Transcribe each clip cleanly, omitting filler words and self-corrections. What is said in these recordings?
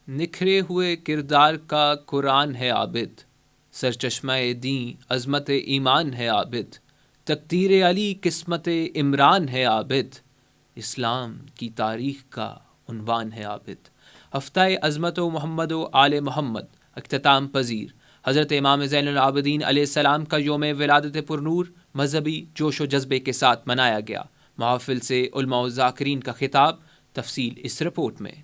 نکھرے ہوئے کردار کا قرآن ہے عابد، سرچشمہ دین عظمت ایمان ہے عابد، تقدیر علی قسمت عمران ہے عابد، اسلام کی تاریخ کا عنوان ہے عابد۔ ہفتہ عظمت و محمد و آل محمد اختتام پذیر حضرت امام زین العابدین علیہ السلام کا یوم ولادت پرنور مذہبی جوش و جذبے کے ساتھ منایا گیا۔ محافل سے علماء و ذاکرین کا خطاب، تفصیل اس رپورٹ میں۔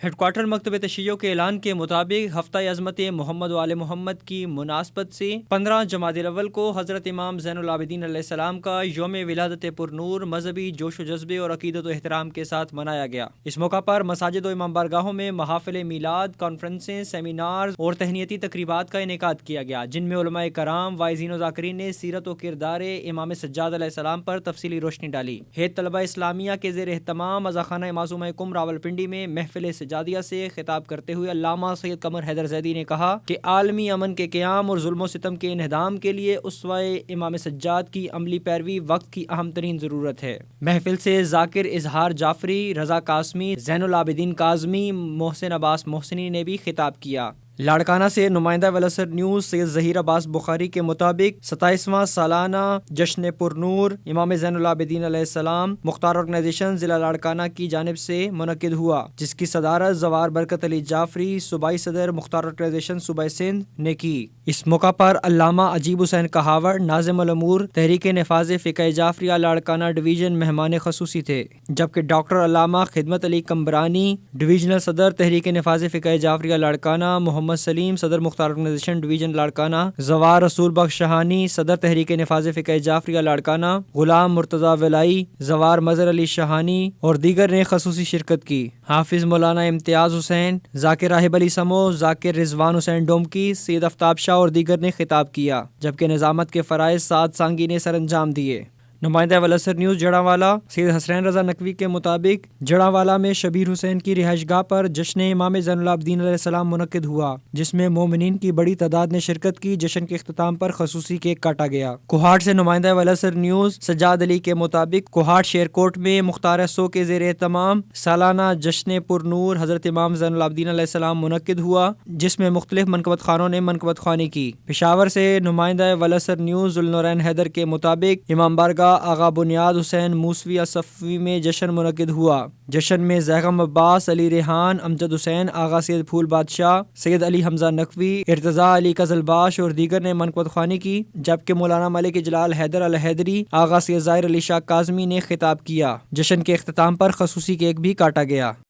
ہیڈ کوارٹر مکتب تشیع کے اعلان کے مطابق ہفتہ عظمت محمد و آل محمد کی مناسبت سے 15 جمادی الاول کو حضرت امام زین العابدین علیہ السلام کا یوم ولادت پرنور مذہبی جوش و جذبے اور عقیدت و احترام کے ساتھ منایا گیا۔ اس موقع پر مساجد و امام بارگاہوں میں محافل میلاد، کانفرنسیں، سیمینارز اور تہنیتی تقریبات کا انعقاد کیا گیا، جن میں علماء کرام، واعظین و ذاکرین نے سیرت و کردار امام سجاد علیہ السلام پر تفصیلی روشنی ڈالی۔ ہیئت طلبہ اسلامیہ کے زیر اہتمام عزاخانہ معصومہ کم راولپنڈی میں محفل سجادیہ سے خطاب کرتے ہوئے علامہ سید قمر حیدر زیدی نے کہا کہ عالمی امن کے قیام اور ظلم و ستم کے انہدام کے لیے اسوہ امام سجاد کی عملی پیروی وقت کی اہم ترین ضرورت ہے۔ محفل سے ذاکر اظہار جعفری، رضا قاسمی، زین العابدین کاظمی، محسن عباس محسنی نے بھی خطاب کیا۔ لاڑکانہ سے نمائندہ ویلسر نیوز سید ظہیر عباس بخاری کے مطابق 27واں سالانہ جشن پرنور امام زین العابدین علیہ السلام مختار آرگنائزیشن ضلع لاڑکانہ کی جانب سے منعقد ہوا، جس کی صدارت زوار برکت علی جعفری، صوبائی صدر مختار آرگنائزیشن صوبہ سندھ نے کی۔ اس موقع پر علامہ عجیب حسین کہاوڑ، ناظم الامور تحریک نفاذ فقہ جعفریہ لاڑکانہ ڈویژن مہمان خصوصی تھے، جبکہ ڈاکٹر علامہ خدمت علی کمبرانی، ڈویژنل صدر تحریک نفاذ فقہ جعفریہ لاڑکانہ، محمد سلیم، صدر مختار آرگنائزیشن ڈویژن لاڑکانہ، زوار رسول بخش شہانی، صدر تحریک نفاذ فقہ جعفریہ لاڑکانہ، غلام مرتضی ولائی، زوار مظہر علی شہانی اور دیگر نے خصوصی شرکت کی۔ حافظ مولانا امتیاز حسین، ذاکر راہب علی سمو، ذاکر رضوان حسین ڈومکی، سید آفتاب شاہ اور دیگر نے خطاب کیا، جبکہ نظامت کے فرائض 7 سانگی نے سر انجام دیے۔ نمائندہ ویلسر نیوز جڑاوالا سید حسین رضا نقوی کے مطابق جڑاوالا میں شبیر حسین کی رہائش گاہ پر جشن امام زین العابدین علیہ السلام منعقد ہوا، جس میں مومنین کی بڑی تعداد نے شرکت کی۔ جشن کے اختتام پر خصوصی کیک کاٹا گیا۔ کوہاٹ سے نمائندہ ویلسر نیوز سجاد علی کے مطابق کوہاٹ شیرکوٹ میں مختار سو کے زیر اہتمام سالانہ جشن پرنور حضرت امام زین العابدین علیہ السلام منعقد ہوا، جس میں مختلف منقبت خانوں نے منقبت خوانی کی۔ پشاور سے نمائندہ ویلسر نیوز ذوالنورین حیدر کے مطابق امام بارگاہ آغا بنیاد حسین موسوی صفوی میں جشن منعقد ہوا۔ جشن میں زیغم عباس، علی ریحان، امجد حسین، آغا سید پھول بادشاہ، سید علی حمزہ نقوی، ارتضیٰ علی قزلباش اور دیگر نے منقبت خوانی کی، جبکہ مولانا ملک جلال حیدر الحیدری، آغا سید ظاہر علی شاہ کاظمی نے خطاب کیا۔ جشن کے اختتام پر خصوصی کیک بھی کاٹا گیا۔